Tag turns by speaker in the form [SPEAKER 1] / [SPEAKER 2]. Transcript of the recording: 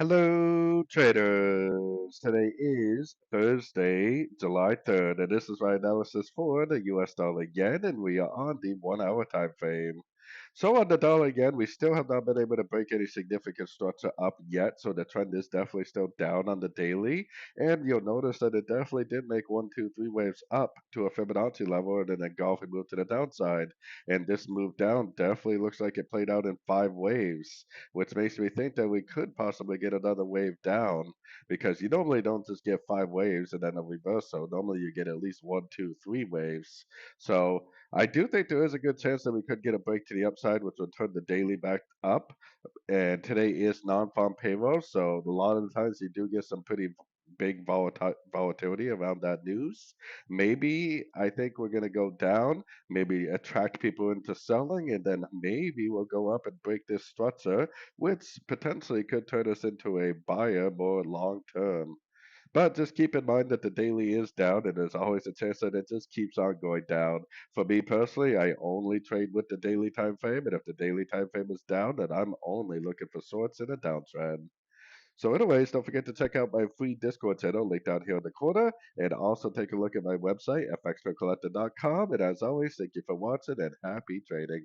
[SPEAKER 1] Hello, traders. Today is Thursday, July 3rd, and this is my analysis for the US dollar yen, and we are on the 1 hour time frame. So on the dollar yen, we still have not been able to break any significant structure up yet, so the trend is definitely still down on the daily. And you'll notice that it definitely did make one, two, three waves up to a Fibonacci level, and then that golf and move to the downside. And this move down definitely looks like it played out in 5 waves, which makes me think that we could possibly get another wave down because you normally don't just get 5 waves and then a reversal. Normally you get at least one, two, three waves. So I do think there is a good chance that we could get a break to the upside, which would turn the daily back up. And today is non-farm payroll, so a lot of the times you do get some pretty big volatility around that news. Maybe I think we're going to go down, maybe attract people into selling, and then maybe we'll go up and break this structure, which potentially could turn us into a buyer more long term. But just keep in mind that the daily is down, and there's always a chance that it just keeps on going down. For me personally, I only trade with the daily time frame, and if the daily time frame is down, then I'm only looking for shorts in a downtrend. So, anyways, don't forget to check out my free Discord channel linked down here in the corner, and also take a look at my website, fxpipcollector.com. And as always, thank you for watching and happy trading.